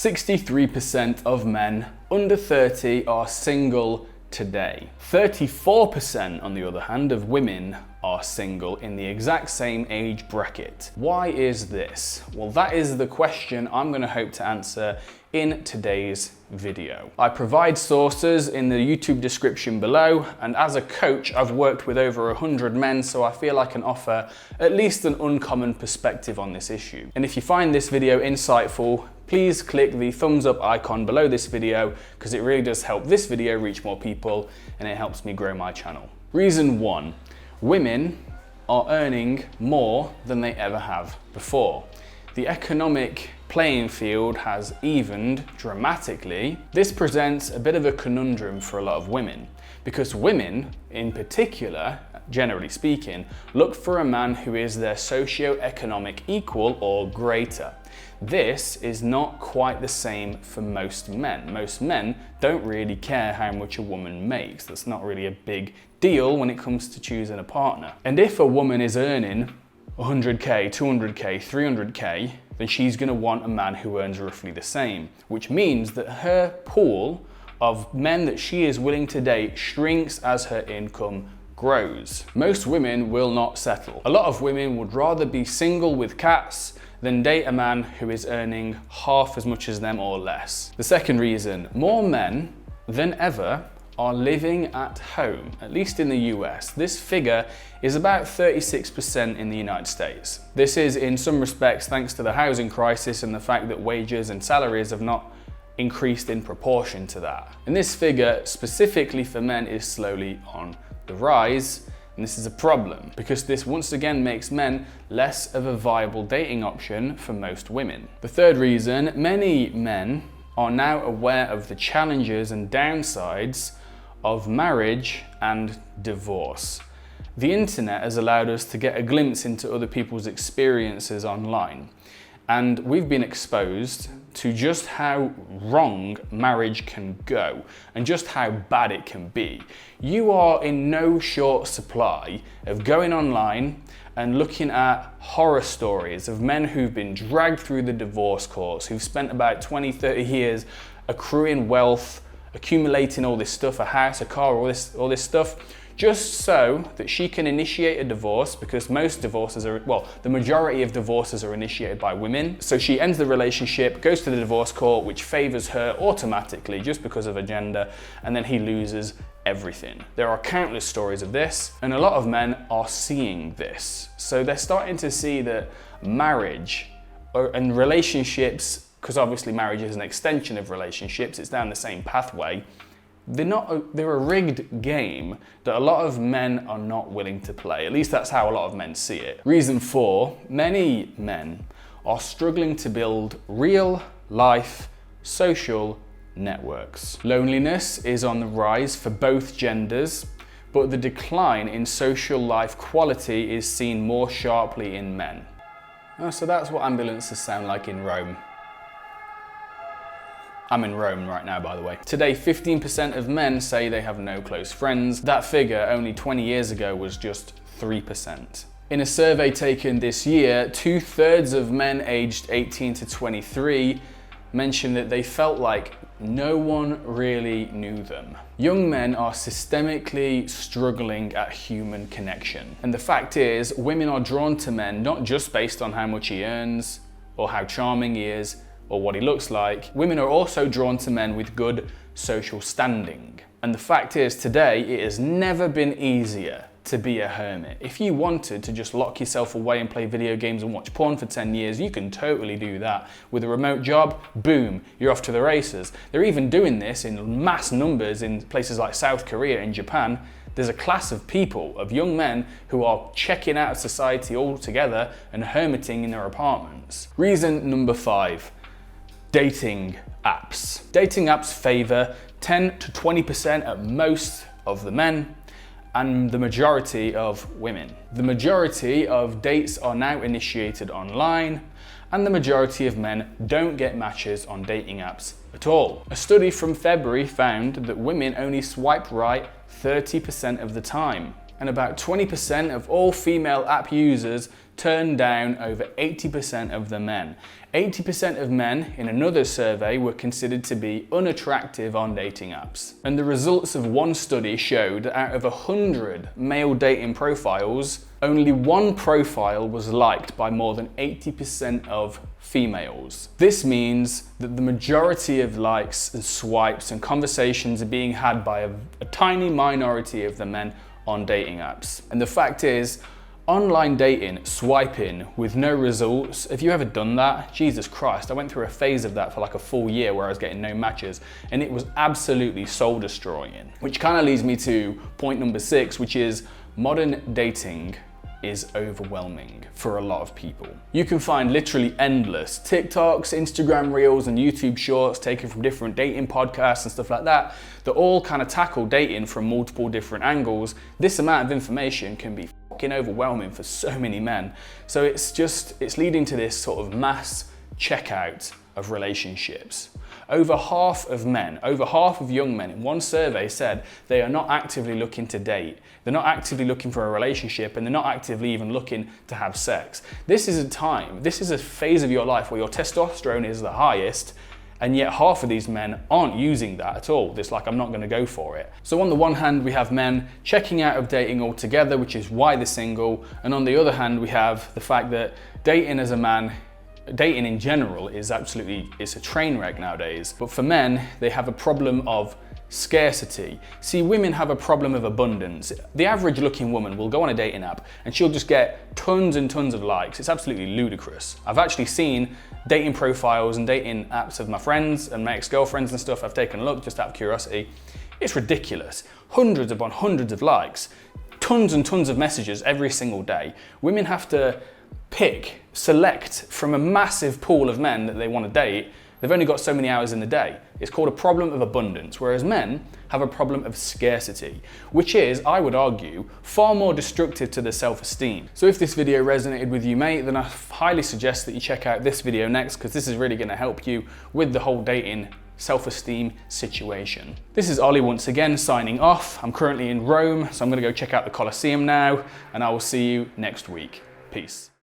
63% of men under 30 are single today. 34%, on the other hand, of women are single in the exact same age bracket. Why is this? Well, that is the question I'm going to hope to answer in today's video. I provide sources in the YouTube description below, and as a coach, I've worked with over 100 men, so I feel I can offer at least an uncommon perspective on this issue. And if you find this video insightful, please click the thumbs up icon below this video, because it really does help this video reach more people and it helps me grow my channel. Reason 1, women are earning more than they ever have before. The economic playing field has evened dramatically. This presents a bit of a conundrum for a lot of women, because women in particular, generally speaking, look for a man who is their socio-economic equal or greater. This is not quite the same for most men. Most men don't really care how much a woman makes. That's not really a big deal when it comes to choosing a partner. And if a woman is earning 100k, 200k, 300k, then she's going to want a man who earns roughly the same, which means that her pool of men that she is willing to date shrinks as her income grows. Most women will not settle. A lot of women would rather be single with cats than date a man who is earning half as much as them or less. The second reason, more men than ever are living at home, at least in the US. This figure is about 36% in the United States. This is in some respects thanks to the housing crisis and the fact that wages and salaries have not increased in proportion to that. And this figure specifically for men is slowly on the rise. And this is a problem because this once again makes men less of a viable dating option for most women. The third reason, many men are now aware of the challenges and downsides of marriage and divorce. The internet has allowed us to get a glimpse into other people's experiences online, and we've been exposed to just how wrong marriage can go and just how bad it can be. You are in no short supply of going online and looking at horror stories of men who've been dragged through the divorce courts, who've spent about 20, 30 years accruing wealth, accumulating all this stuff, a house, a car, all this stuff, just so that she can initiate a divorce, because most divorces are, well, the majority of divorces are initiated by women. So she ends the relationship, goes to the divorce court, which favors her automatically just because of her gender, and then he loses everything. There are countless stories of this, and a lot of men are seeing this. So they're starting to see that marriage and relationships, because obviously marriage is an extension of relationships, it's down the same pathway, they're a rigged game that a lot of men are not willing to play. At least that's how a lot of men see it. Reason 4, many men are struggling to build real life social networks. Loneliness is on the rise for both genders, but the decline in social life quality is seen more sharply in men. Oh, so that's what ambulances sound like in Rome. I'm in Rome right now, by the way. Today, 15% of men say they have no close friends. That figure only 20 years ago was just 3%. In a survey taken this year, 2/3 of men aged 18 to 23 mentioned that they felt like no one really knew them. Young men are systemically struggling at human connection. And the fact is, women are drawn to men not just based on how much he earns or how charming he is, or what he looks like. Women are also drawn to men with good social standing. And the fact is, today, it has never been easier to be a hermit. If you wanted to just lock yourself away and play video games and watch porn for 10 years, you can totally do that. With a remote job, boom, you're off to the races. They're even doing this in mass numbers in places like South Korea and Japan. There's a class of people, of young men, who are checking out of society altogether and hermiting in their apartments. Reason number 5. Dating apps. Dating apps favor 10 to 20% at most of the men and the majority of women. The majority of dates are now initiated online, and the majority of men don't get matches on dating apps at all. A study from February found that women only swipe right 30% of the time. And about 20% of all female app users turned down over 80% of the men. 80% of men in another survey were considered to be unattractive on dating apps. And the results of one study showed that out of 100 male dating profiles, only one profile was liked by more than 80% of females. This means that the majority of likes and swipes and conversations are being had by a tiny minority of the men on dating apps. And the fact is, online dating, swiping with no results, have you ever done that? Jesus Christ, I went through a phase of that for like a full year where I was getting no matches, and it was absolutely soul destroying. Which kind of leads me to point number 6, which is modern dating is overwhelming for a lot of people. You can find literally endless TikToks, Instagram Reels, and YouTube Shorts taken from different dating podcasts and stuff like that, that all kind of tackle dating from multiple different angles. This amount of information can be fucking overwhelming for so many men. So it's leading to this sort of mass checkout of relationships. Over half of young men in one survey said they are not actively looking to date. They're not actively looking for a relationship, and they're not actively even looking to have sex. This is a phase of your life where your testosterone is the highest, and yet half of these men aren't using that at all. It's like, I'm not gonna go for it. So on the one hand, we have men checking out of dating altogether, which is why they're single. And on the other hand, we have the fact that dating as a man, dating in general it's a train wreck nowadays. But for men, they have a problem of scarcity. See, women have a problem of abundance. The average looking woman will go on a dating app and she'll just get tons and tons of likes. It's absolutely ludicrous. I've actually seen dating profiles and dating apps of my friends and my ex-girlfriends and stuff. I've taken a look just out of curiosity. It's ridiculous. Hundreds upon hundreds of likes, tons and tons of messages every single day. Women have to select from a massive pool of men that they want to date. They've only got so many hours in the day. It's called a problem of abundance, whereas men have a problem of scarcity, which is, I would argue, far more destructive to their self-esteem. So if this video resonated with you, mate, then I highly suggest that you check out this video next, because this is really going to help you with the whole dating self-esteem situation. This is Ollie once again signing off. I'm currently in Rome, so I'm going to go check out the Colosseum now, and I will see you next week. Peace.